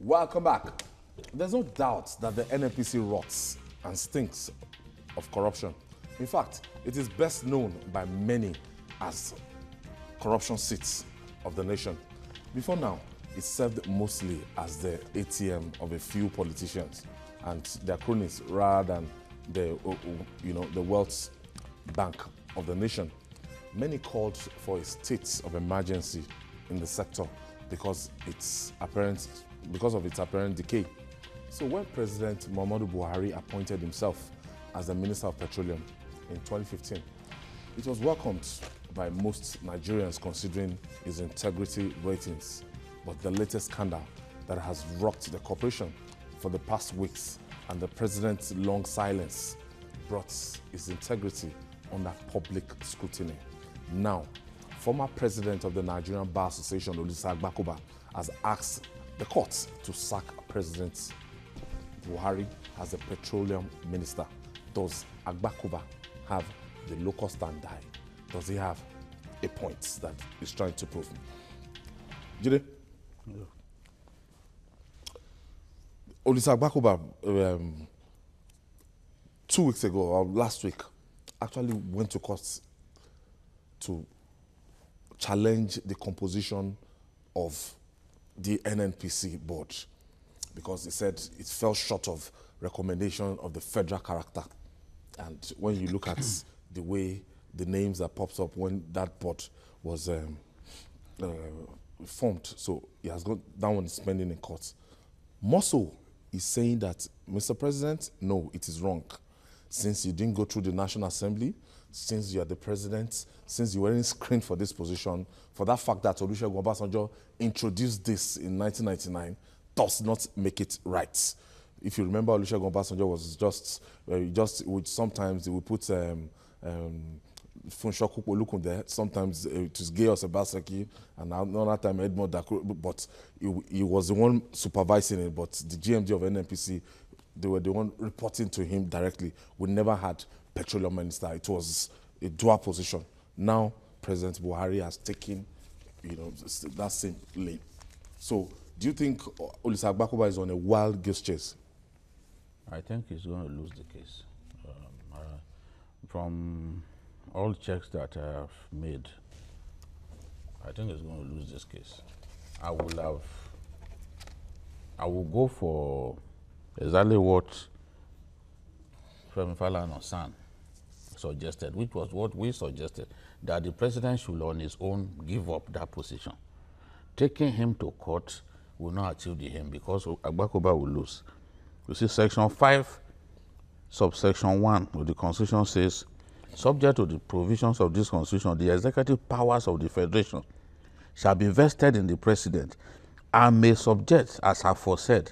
Welcome back. There's no doubt that the NNPC rots and stinks of corruption. In fact, it is best known by many as corruption seats of the nation. Before now, it served mostly as the ATM of a few politicians and their cronies rather than the wealth bank of the nation. Many called for a state of emergency in the sector because of its apparent decay. So when President Muhammadu Buhari appointed himself as the Minister of Petroleum in 2015, it was welcomed by most Nigerians considering his integrity ratings. But the latest scandal that has rocked the corporation for the past weeks and the president's long silence brought his integrity under public scrutiny. Now, former president of the Nigerian Bar Association, Olisa Agbakoba, has asked the court to sack President Buhari as the petroleum minister. Does Agbakoba have the locus standi? Does he have a point that he's trying to prove? Jide? Yeah. Olisa Agbakoba, 2 weeks ago, or last week, actually went to court to challenge the composition of the NNPC board because he said it fell short of recommendation of the federal character. And when you look at the way the names that pops up when that board was formed, so he has got that one is pending in court. More so, he's saying that, Mr. President, no, it is wrong. Since you didn't go through the National Assembly, since you are the president, since you weren't screened for this position, for that fact that Olusegun Obasanjo introduced this in 1999 does not make it right. If you remember, Olusegun Obasanjo was sometimes they would put Funsho Kukpo there, sometimes it was Gayus Obaseki, and another time Edmond Dakuru, but he was the one supervising it, but the GMD of NNPC, they were the one reporting to him directly. We never had petroleum minister. It was a dual position. Now, President Buhari has taken, that same lane. So, do you think Olisa Agbakoba is on a wild goose chase? I think he's going to lose the case. From all checks that I have made, I think he's going to lose this case. I will go for exactly what Femi Falana-San suggested, which was what we suggested, that the president should on his own give up that position. Taking him to court will not achieve the aim because Agbakoba will lose. You see, Section 5, subsection 1 of the Constitution says, subject to the provisions of this Constitution, the executive powers of the Federation shall be vested in the President and may subject, as aforesaid,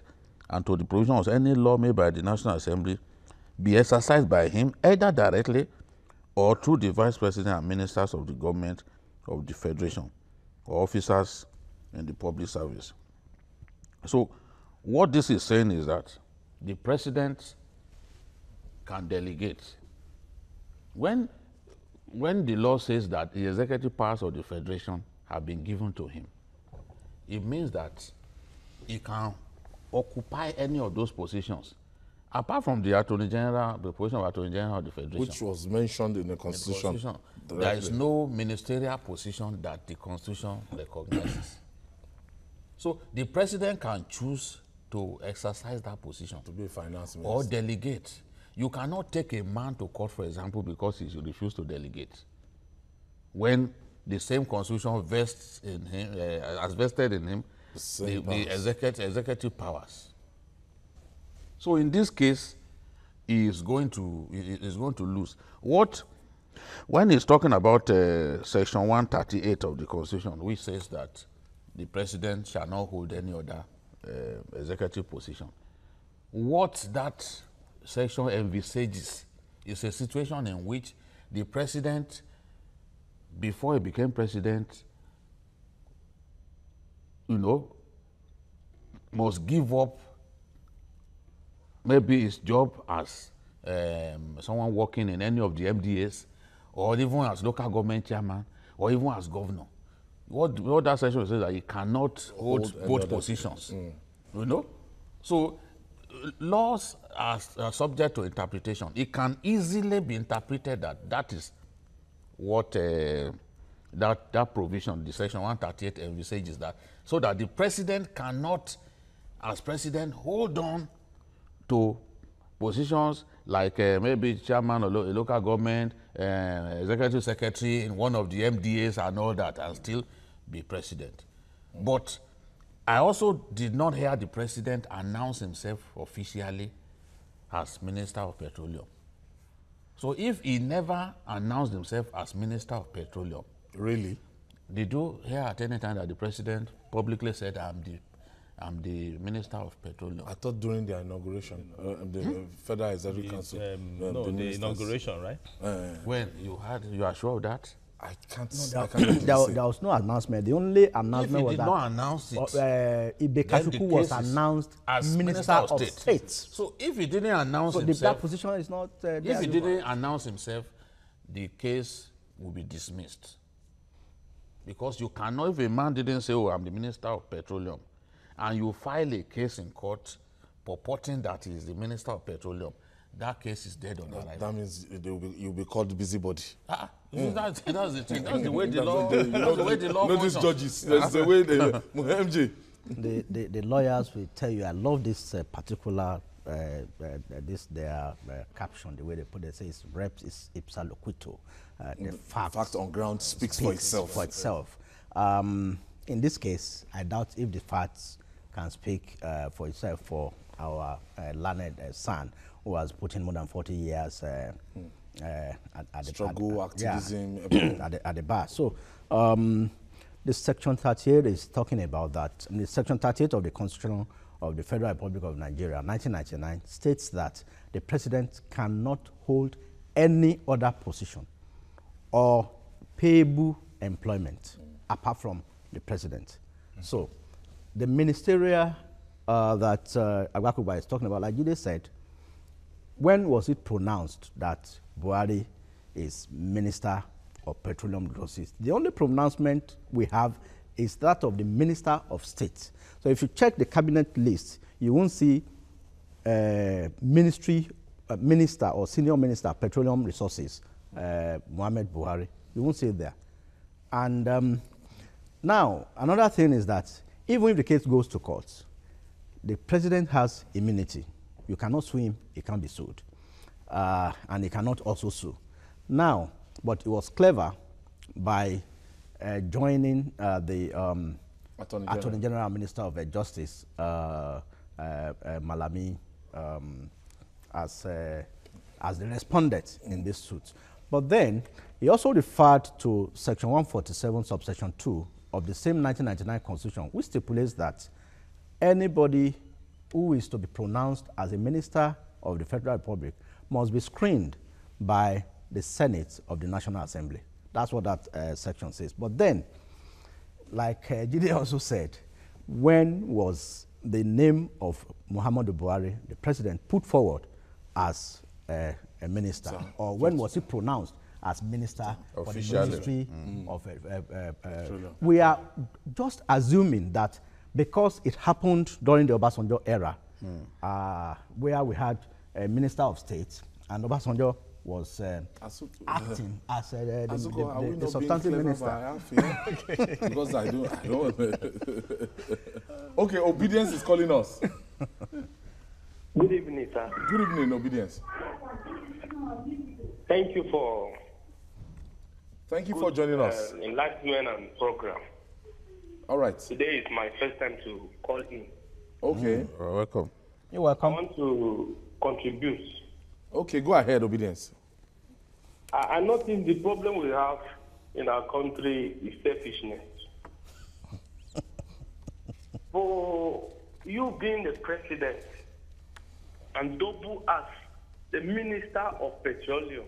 and to the provisions of any law made by the National Assembly be exercised by him either directly or through the Vice President and ministers of the government of the Federation or officers in the public service. So what this is saying is that the President can delegate. When the law says that the executive powers of the Federation have been given to him, it means that he can occupy any of those positions, apart from the Attorney General, the position of Attorney General of the Federation. Which was mentioned in the Constitution. There is no ministerial position that the Constitution recognizes. So the President can choose to exercise that position. To be a finance minister. Or delegate. You cannot take a man to court, for example, because he refused to delegate. When the same Constitution vests in him, has vested in him the executive powers. So in this case, he is going to lose. When he's talking about Section 138 of the Constitution, which says that the President shall not hold any other executive position, what that section envisages is a situation in which the President, before he became President, must give up maybe his job as someone working in any of the MDAs, or even as local government chairman, or even as governor. What that section says that he cannot hold both positions. You know? So laws are subject to interpretation. It can easily be interpreted that that is what that provision, the section 138 envisages, that so that the president cannot, as president, hold on to positions like maybe chairman of a local government, executive secretary in one of the MDAs and all that, and still be president. But I also did not hear the president announce himself officially as Minister of Petroleum. So if he never announced himself as Minister of Petroleum, Really? did you hear at any time that the president publicly said, I'm the Minister of Petroleum? I thought during the inauguration, the Federal Executive Council. No, the inauguration, right? When you are sure of that? I can't. No, I can't there was no announcement. The only announcement was did that not announce it, Ibe then Kachukwu the was case is announced as Minister of State. So if he didn't announce So himself, that position is not if there. he didn't announce himself, the case will be dismissed. Because you cannot, if a man didn't say, oh, I'm the Minister of Petroleum, and you file a case in court purporting that he is the Minister of Petroleum, that case is dead on arrival. That means you'll be called busybody. That's the thing. That's the way the law. That's the way the law Not these functions. judges. That's the way they. MJ. The lawyers will tell you, I love this particular their caption, the way they put it, says reps is ipsa loquitur. The Fact on ground speaks for itself. In this case, I doubt if the facts can speak for itself for our learned son, who has put in more than 40 years at the Struggle, activism, at the bar. So this section 38 is talking about that. And the section 38 of the Constitution of the Federal Republic of Nigeria, 1999, states that the president cannot hold any other position or payable employment apart from the president. So the ministerial that Agbakuba is talking about, like Jide said, when was it pronounced that Buhari is Minister of Petroleum Resources? The only pronouncement we have is that of the Minister of State. So if you check the cabinet list, you won't see minister or senior minister of Petroleum Resources, Muhammad Buhari. You won't see it there. And now, another thing is that even if the case goes to court, the president has immunity. You cannot sue him, he can't be sued. And he cannot also sue. Now, but it was clever by joining the Attorney General and Minister of Justice, Malami, as the respondent in this suit. But then, he also referred to Section 147, subsection 2 of the same 1999 Constitution, which stipulates that anybody who is to be pronounced as a minister of the Federal Republic must be screened by the Senate of the National Assembly. That's what that section says. But then, like Jide also said, when was the name of Muhammadu Buhari, the president, put forward as a minister? Or when was he pronounced as minister for the Ministry of we are just assuming that because it happened during the Obasanjo era, where we had a Minister of State, and Obasanjo was acting as the substantive minister. Because I don't. Okay, Obedience is calling us. Good evening, sir. Good evening, Obedience. Thank you for joining us. Enlightenment and program. All right. Today is my first time to call in. Okay. Welcome. You're I welcome. want to contribute. Okay, go ahead, Obedience. I notice the problem we have in our country is selfishness. For you being the president and double as the Minister of Petroleum,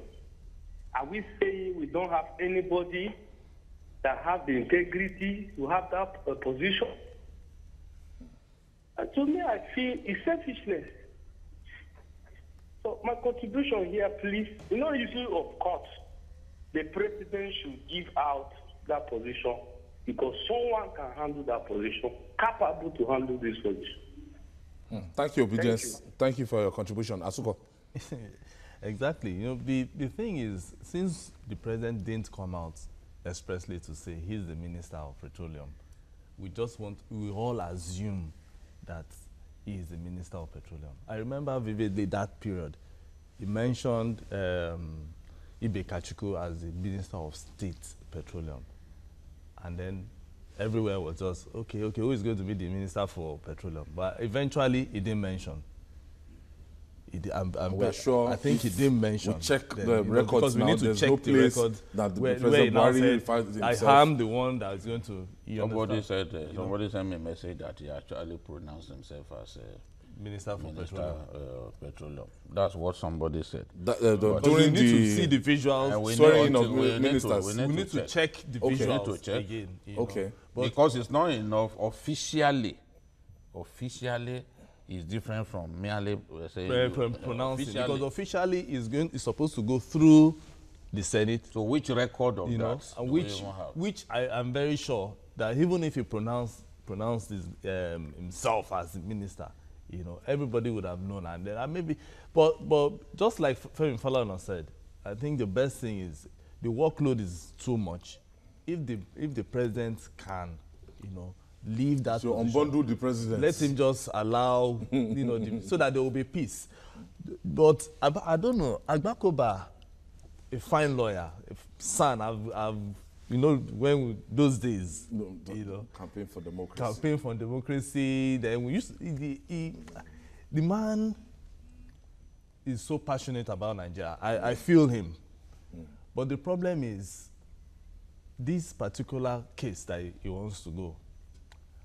are we saying we don't have anybody that have the integrity to have that position? And to me, I feel it's selfishness. So my contribution here, please, usually of course, the president should give out that position because someone can handle that position, capable to handle this position. Thank you, Obedience. Thank you for your contribution. Asuko. Exactly. You know, the thing is, since the president didn't come out expressly to say he's the Minister of Petroleum, we all assume that he is the Minister of Petroleum. I remember vividly that period. He mentioned Ibe Kachuku as the Minister of State Petroleum. And then everywhere was just, okay, who is going to be the Minister for Petroleum? But eventually, he didn't mention. We're sure I think he didn't mention. We check the records because we now. need to There's check no the place records that the where President he now Buhari said, referred to himself. I am the one that is going to. Somebody sent me a message that he actually pronounced himself as Minister for Minister Petroleum. That's what somebody said. During we need to see the visuals. Swearing of ministers. We need to check the visuals again. Okay. Because it's not enough officially. Officially is different from merely pronouncing. Because officially is supposed to go through the Senate. So which record of that? And which I am very sure that even if he pronounced himself as the minister, everybody would have known, and then maybe, but just like Femi Falana said, I think the best thing is the workload is too much. If the president can, leave that. So unbundle the president. Let him just allow, so that there will be peace. But I don't know. Agbakoba, a fine lawyer, son, I've those days, campaign for democracy. Campaign for democracy. Then we used the man is so passionate about Nigeria. I feel him, but the problem is this particular case that he wants to go.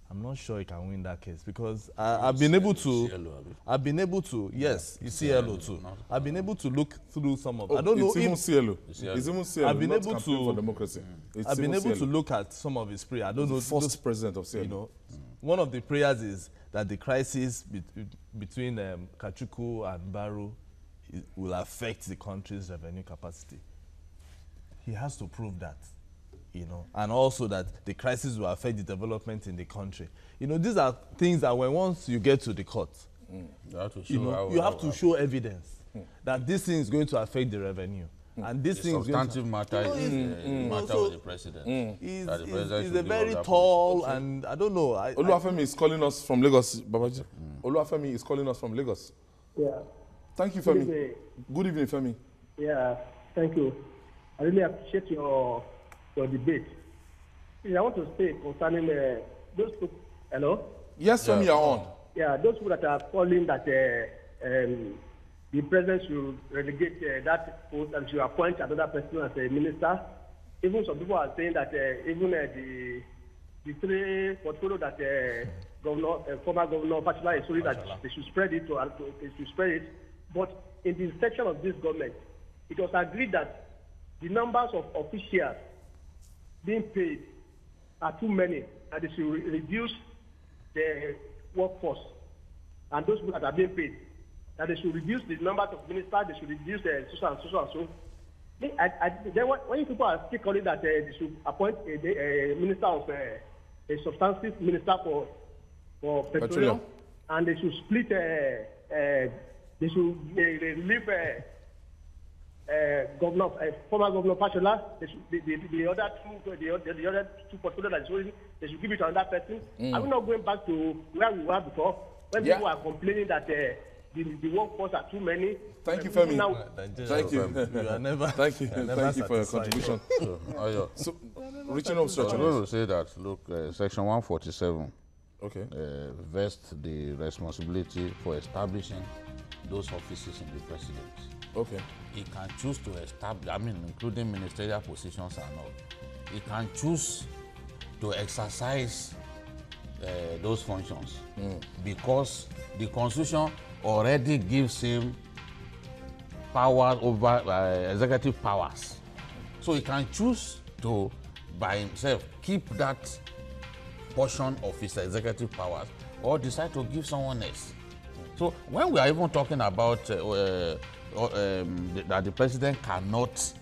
I'm not sure he can win that case because I've been able to. Yes, you see CLO too. I've been able to look through some of. I don't know if it's even CLO. I've been able to for democracy. I've been able to look at some of his prayers. I don't know. First president of CLO. One of the prayers is that the crisis between Kachuku and Baru will affect the country's revenue capacity. He has to prove that. And also that the crisis will affect the development in the country. These are things that once you get to the court, you have to show evidence that this thing is going to affect the revenue. And this thing is going to... matter is matter with the president. He's a very tall and I don't know. Oluwafemi is calling us from Lagos, Babaji. Oluwafemi is calling us from Lagos. Yeah. Thank you, Femi. Good evening, Femi. Yeah, thank you. I really appreciate your debate. I want to say concerning those people. Hello? Yes, Femi, you're on. Yeah, those people that are calling that the president should relegate that post and should appoint another person as a minister. Even some people are saying that even the three portfolio that former governor Fashola is sorry that they should spread it But in the section of this government, it was agreed that the numbers of officials being paid are too many, and they should reduce the workforce. And those people that are being paid, that they should reduce the numbers of ministers, they should reduce so and so. Then when people are still calling that they should appoint a minister of a substantive minister for petroleum, and they should split, they should relieve former governor Fashola, the other two portfolio that is holding, they should give it to another person. Are we not going back to where we were before, when people are complaining that the workforce are too many? Thank you, Femi. Thank you. Thank you for your contribution. So, reaching up I'm going to say that, look, Section 147 vests the responsibility for establishing those offices in the presidency. Okay. He can choose to establish, including ministerial positions and all. He can choose to exercise those functions because the Constitution already gives him power over executive powers. So he can choose to, by himself, keep that portion of his executive powers or decide to give someone else. So when we are even talking about that the president cannot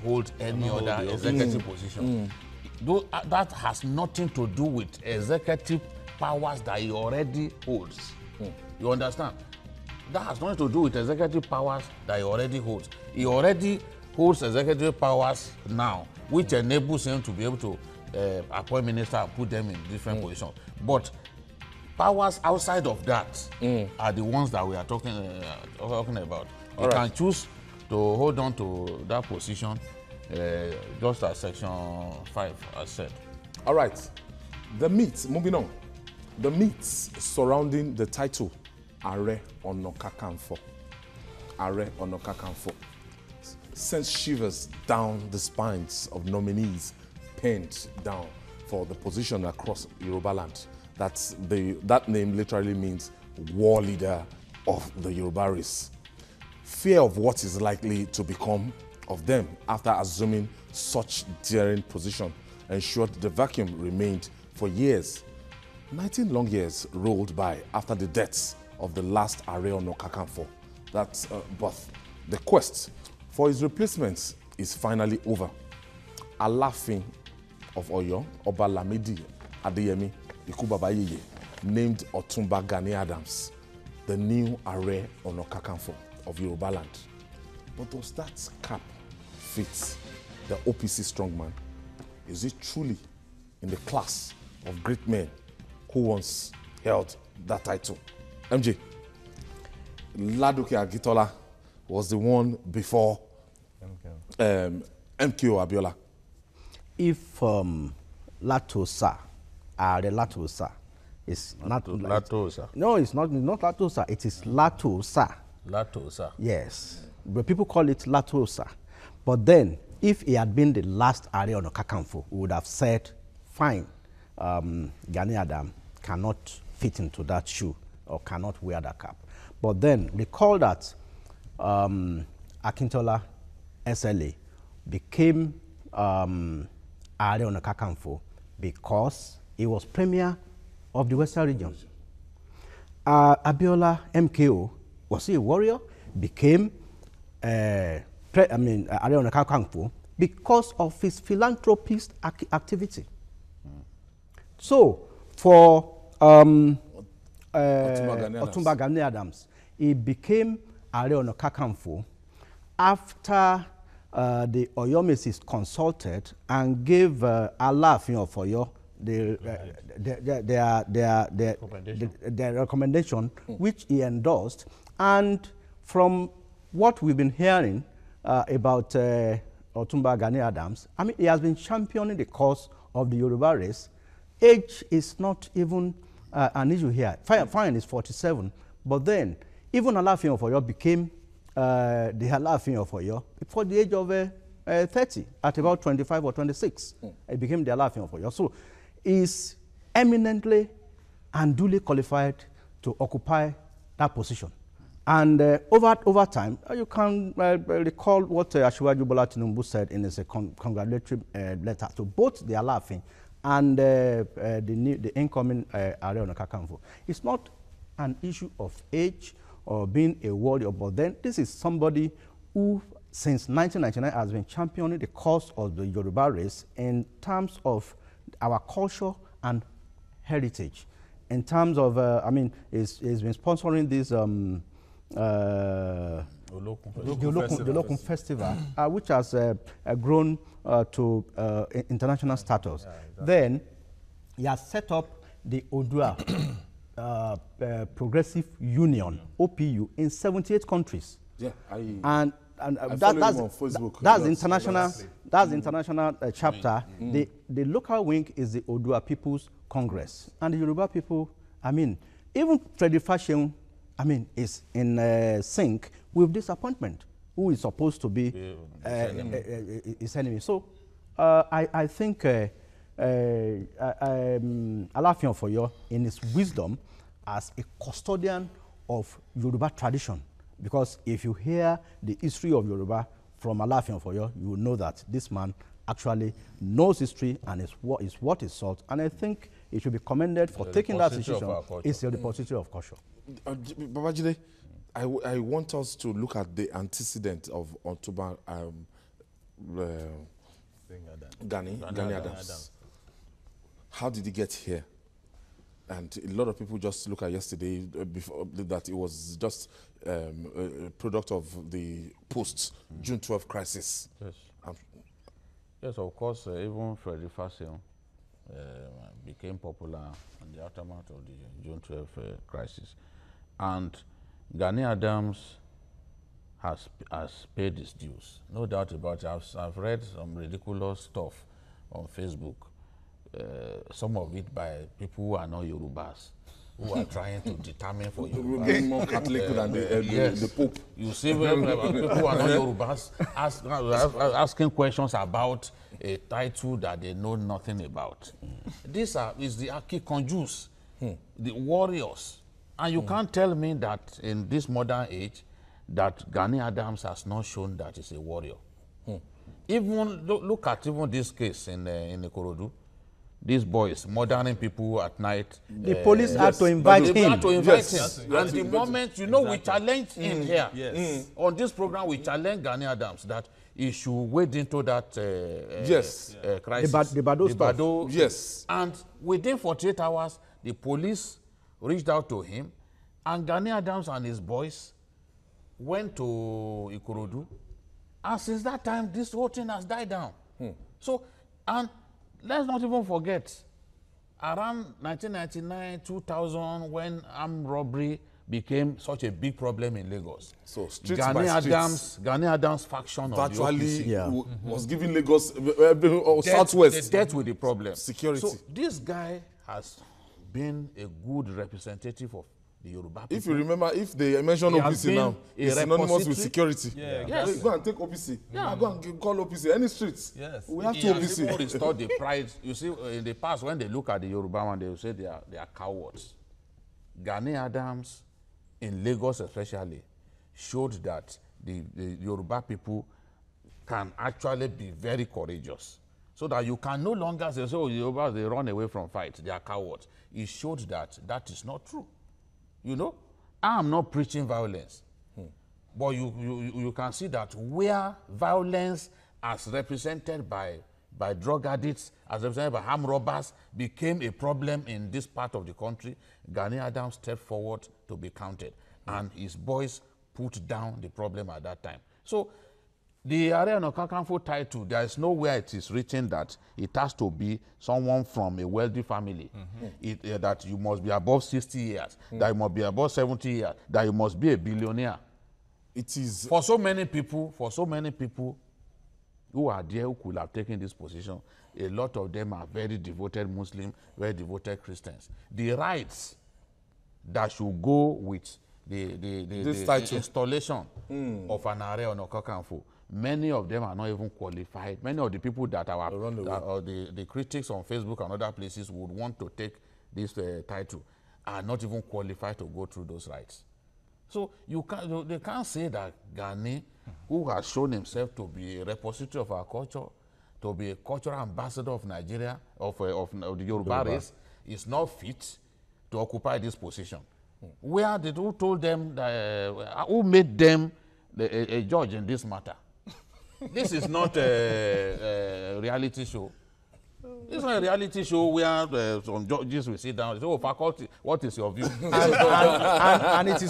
hold any other executive position, that has nothing to do with executive powers that he already holds. You understand? That has nothing to do with executive powers that he already holds. He already holds executive powers now, which enables him to be able to appoint ministers and put them in different positions. But powers outside of that are the ones that we are talking about. He can choose to hold on to that position, just as Section 5 has said. All right. The myths, moving on. The myths surrounding the title Ààrẹ Ọ̀nà Kakanfò. Ààrẹ Ọ̀nà Kakanfò sends shivers down the spines of nominees penned down for the position across Yoruba land. That name literally means war leader of the Yoruba race. Fear of what is likely to become of them after assuming such daring position ensured the vacuum remained for years. 19 long years rolled by after the deaths of the last Ààrẹ Ọ̀nà Kakanfò. That's birth. The quest for his replacements is finally over. Aláàfin of Ọ̀yọ́, Ọba Lamidi Adéyẹmí Ikú Baba Yèyé, named Ọ̀túnba Gani Adams the new Ààrẹ Ọ̀nà Kakanfò of Yoruba land. But does that cap fit the OPC strongman? Is it truly in the class of great men who once held that title? MJ, Ladoke Agitola was the one before MKO Abiola. If Latosa, Ààrẹ Latosa, is not Latosa. No, it's not Latosa. It is Latosa. Latosa. Yes, but people call it Latosa. But then, if he had been the last Ààrẹ Ọ̀nà Kakanfò, we would have said, fine, Gani Adams cannot fit into that shoe or cannot wear that cap. But then, recall that Akintola SLA became Ààrẹ Ọ̀nà Kakanfò because he was premier of the Western region. Abiola MKO, was he a warrior? Became Ààrẹ Ọ̀nà Kakanfò because of his philanthropist activity. So, for Ọ̀túnba Gani Adams, he became Ààrẹ Ọ̀nà Kakanfò after the Oyomesis consulted and gave Aláàfin of Ọ̀yọ́ their recommendation, which he endorsed. And from what we've been hearing about Ọ̀túnba Gani Adams, I mean, he has been championing the cause of the Yoruba race. Age is not even an issue here. Fine is 47, but then even Aláàfin of Ọ̀yọ́ became the Aláàfin of Ọ̀yọ́ before the age of 30, at about 25 or 26. He became the Aláàfin of Ọ̀yọ́. So he's eminently and duly qualified to occupy that position. And over time, you can recall what Asiwaju Bola Tinubu said in his congratulatory letter to both the Aláàfin and the incoming Ààrẹ Ọ̀nà Kakanfò. It's not an issue of age or being a warrior, but then this is somebody who, since 1999, has been championing the cause of the Yoruba race in terms of our culture and heritage. In terms of, he's been sponsoring this the Olokun Festival, which has grown to international status. Yeah, exactly. Then he has set up the Odua Progressive Union, OPU, in 78 countries. Yeah, and that's on Facebook. That's international. That's the international chapter. The local wing is the Odua People's Congress, and the Yoruba people. I mean, even Frederick Fashion, is in sync with this appointment, who is supposed to be his enemy. So I think Aláàfin of Ọ̀yọ́, in his wisdom, as a custodian of Yoruba tradition, because if you hear the history of Yoruba from Aláàfin of Ọ̀yọ́, you will know that this man actually knows history and is what is sought. And I think it should be commended for taking that decision. It's the depository of culture. Babajide, I want us to look at the antecedent of Ọ̀túnba Gani Adams. How did he get here? And a lot of people just look at yesterday before that it was just a product of the post-June 12 crisis. Yes. Yes, of course, even Freddy Fashion became popular in the aftermath of the June 12 crisis. And Gani Adams has paid his dues. No doubt about it. I've read some ridiculous stuff on Facebook, some of it by people who are not Yorubas, who are trying to determine for Yorubas. Getting more Catholic than the Pope. You see, people who are not Yorubas asking questions about a title that they know nothing about. These is the Akikonjus, the warriors. And you can't tell me that in this modern age that Gani Adams has not shown that he's a warrior. Even look at even this case in Ikorodu. These boys murdering people at night. The police had to invite him. They had to invite Yes. him. And the moment, we challenged him here. Yes. On this program, we challenged Gani Adams that he should wade into that crisis. The Bado stuff. Bado. Yes. And within 48 hours, the police reached out to him, and Gani Adams and his boys went to Ikorodu. And since that time, this whole thing has died down. So, and let's not even forget, around 1999, 2000, when armed robbery became such a big problem in Lagos. So streets Gani by streets, Adams faction of the virtually OPC was giving Lagos Southwest the death with the problem. security. So this guy has been a good representative of the Yoruba people. If you remember, if they mention He has OPC been now, a it's synonymous with repository. security. Yeah, Yes. Go and take OPC. Yeah. Go and call OPC. Any streets. Yes. We have He two has even OPC. restored the pride. You see, in the past, when they look at the Yoruba man, they will say they are cowards. Gani Adams, in Lagos especially, showed that the Yoruba people can actually be very courageous. So that you can no longer say, so Yoruba, they run away from fight, they are cowards. He showed that that is not true. You know, I am not preaching violence. But you can see that where violence as represented by drug addicts, as represented by armed robbers, became a problem in this part of the country, Gani Adams stepped forward to be counted. And his boys put down the problem at that time. So the Ààrẹ Ọ̀nà Kakanfò title, there is nowhere it is written that it has to be someone from a wealthy family. That you must be above 60 years, that you must be above 70 years, that you must be a billionaire. It is For so many people who are there who could have taken this position, a lot of them are very devoted Muslims, very devoted Christians. The rights that should go with the title. installation of an Ààrẹ Ọ̀nà Kakanfò, many of them are not even qualified. Many of the people that the critics on Facebook and other places would want to take this title are not even qualified to go through those rights. So they can't say that Gani, who has shown himself to be a repository of our culture, to be a cultural ambassador of Nigeria, of the Yoruba race, is not fit to occupy this position. Who told them that, who made them a judge in this matter? This is not a reality show. It's not a reality show where some judges will sit down and say, "Oh, faculty, what is your view?" and it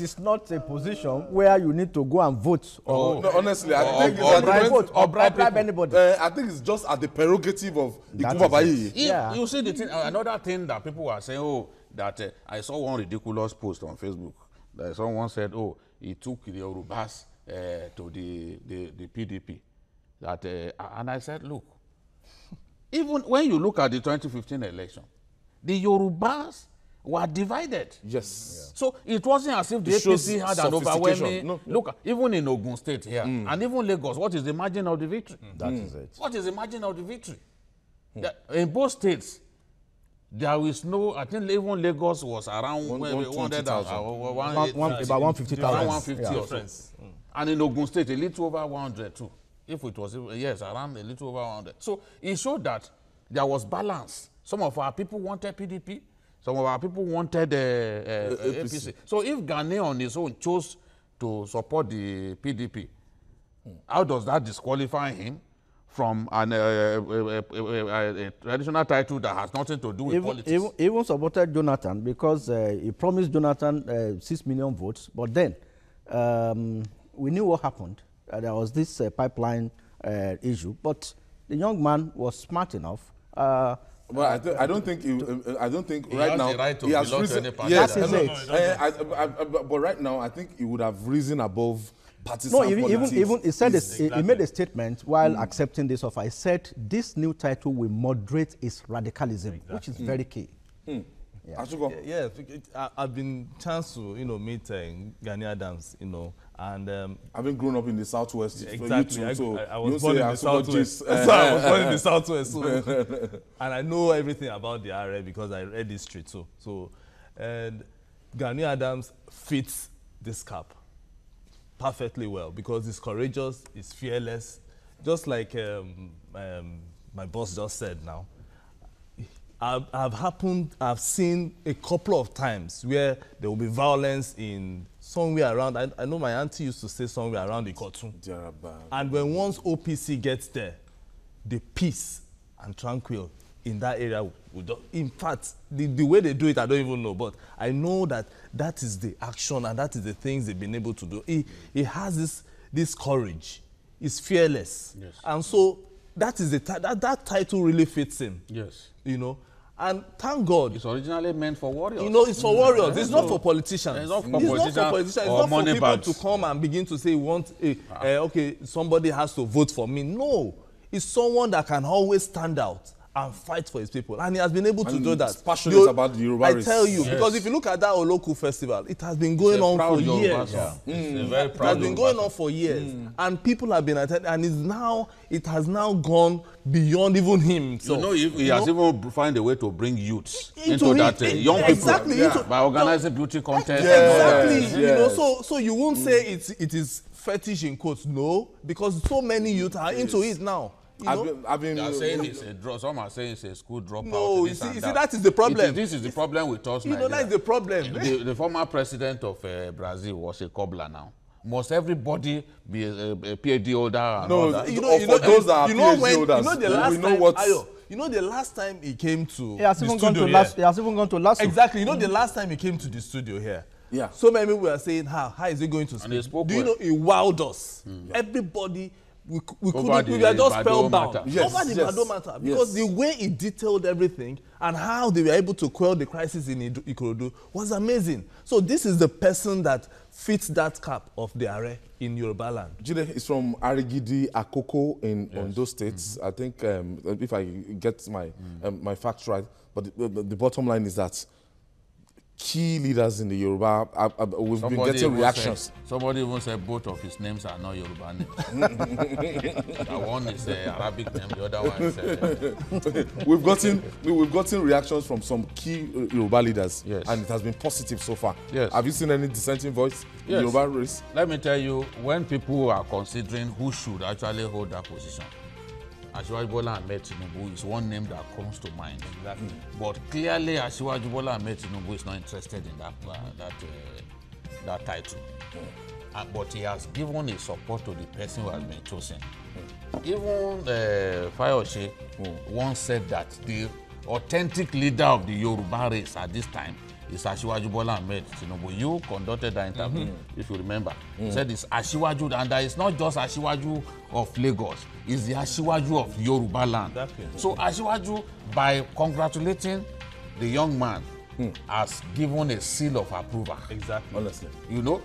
is not a position where you need to go and vote or no, honestly, I think or it's bribe at the vote or bribe anybody. I think it's just at the prerogative of the That Kuba is it. Bayi. Yeah. You see the thing, another thing that people are saying, that I saw one ridiculous post on Facebook that someone said, he took the Yorubas to the PDP. And I said, look, even when you look at the 2015 election, the Yorubas were divided. Yes. So it wasn't as if the It shows APC had an sophistication. overwhelming... No. Look, even in Ogun State here, and even Lagos, what is the margin of the victory? that is it. What is the margin of the victory? In both states, there is no, I think even Lagos was around 100,000. About 150,000. Around 150 or so. Difference. And in Ogun State, a little over 100 too. If it was, yes, around a little over 100. So it showed that there was balance. Some of our people wanted PDP. Some of our people wanted APC. So if Gani on his own chose to support the PDP, how does that disqualify him from a traditional title that has nothing to do with politics. Even supported Jonathan because he promised Jonathan 6 million votes. But then we knew what happened. There was this pipeline issue. But the young man was smart enough. Well, I don't think he right now he has risen. Yes, but right now I think he would have risen above partisan politics. Even he said he made a statement while accepting this offer. He said this new title will moderate his radicalism, which is very key. Yeah, I've been chance to meet Gani Adams, and having grown up in the Southwest. Exactly, I was born in the Southwest. So I was born in the Southwest, and I know everything about the RA because I read history too. And Gani Adams fits this cap perfectly well because he's courageous, he's fearless, just like my boss just said now. I've seen a couple of times where there will be violence in somewhere around. I know my auntie used to say somewhere around Ikotun. And when once OPC gets there, the peace and tranquil in that area would, in fact, the way they do it, I don't even know, but I know that is the action and that is the things they've been able to do. He has this courage. He's fearless. Yes. And so that is that title really fits him. Yes. And thank God. It's originally meant for warriors. It's for warriors. It's not for politicians. It's not for politicians. It's not for people to come and begin to say, okay, somebody has to vote for me. No. It's someone that can always stand out and fight for his people. And he has been able to do that. He's passionate about the Yoruba race. I tell you, because if you look at that Oloku festival, it has been going on for years. It has been going on for years. And people have been attending, and it has now gone beyond even him. So, he has even found a way to bring youths into that young people by organizing beauty contests. Exactly. So you won't say it is fetish in quotes, no, because so many youth are into it now. They are saying it's a draw. Some are saying it's a school dropout. No, you see, that is the problem. This is the problem with us. That's the problem. The former president of Brazil was a cobbler now. Must everybody be a PhD holder? Those that are PhD holders. The last time he came to he has even gone to last. Exactly. The last time he came to the studio here. Yeah. So many people were saying, how is he going to speak? Do you know he wowed us? Everybody. We were just spellbound over the Bado matter because the way he detailed everything and how they were able to quell the crisis in Ikorodu was amazing. So this is the person that fits that cap of the Are in Yoruba land. Jide is from Arigidi, Akoko in Ondo States. I think if I get my facts right, but the bottom line is that key leaders in the Yoruba, we've been getting reactions. Somebody even said both of his names are not Yoruba names. One is Arabic name, the other one is... We've gotten reactions from some key Yoruba leaders, and it has been positive so far. Yes. Have you seen any dissenting voice in the Yoruba race? Let me tell you, when people are considering who should actually hold that position, Asiwaju Bola Ahmed Tinubu is one name that comes to mind. Exactly. But clearly, Asiwaju Bola Ahmed Tinubu is not interested in that title. But he has given his support to the person who has been chosen. Even Fayose once said that the authentic leader of the Yoruba race at this time is Asiwaju Bola Ahmed Tinubu. You conducted that interview, if you remember. He said it's Asiwaju, and that it's not just Asiwaju of Lagos, it's the Asiwaju of Yoruba land. Exactly. So Asiwaju, by congratulating the young man, has given a seal of approval. Exactly. Honestly.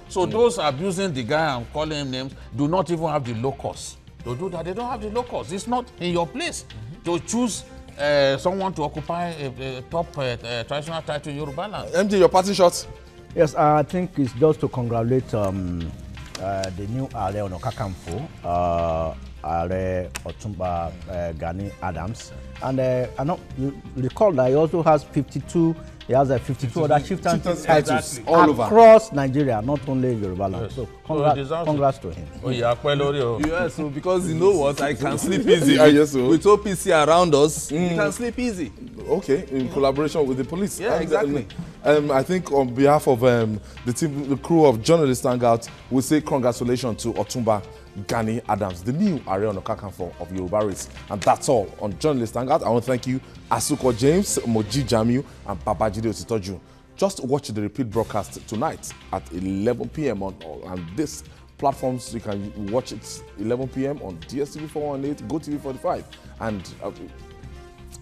So those abusing the guy and calling him names do not even have the locus to do that. They don't have the locus. It's not in your place to choose someone to occupy a top traditional title in Yoruba land. MJ, your party shot? Yes, I think it's just to congratulate the new Are Ona Kakanfo, Are Otumba Gani Adams. And I know you recall that he also has 52 other chieftain titles all across Nigeria, not only Yoruba land. So congrats to him. Yes, so because you know what, I can sleep easy. With OPC around us, you can sleep easy. Okay, in collaboration with the police. Yeah, exactly. I think on behalf of the team, the crew of Journalist Hangout, we say congratulations to Otumba Gani Adams, the new Ààrẹ Ọ̀nà Kakanfò of Yoruba race. And that's all on Journalist Hangout. I want to thank you, Asuko James, Moji Jamiu, and Babajide Ositoju. Just watch the repeat broadcast tonight at 11 p.m. on this platforms. You can watch it 11 p.m. on DSTV 418, GoTV 45, and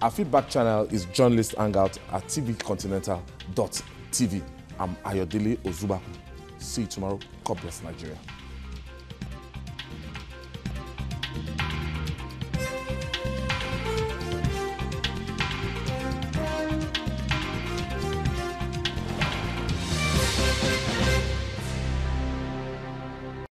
our feedback channel is Journalist Hangout at tvcontinental.tv. I'm Ayodele Ozuba. See you tomorrow. God bless Nigeria.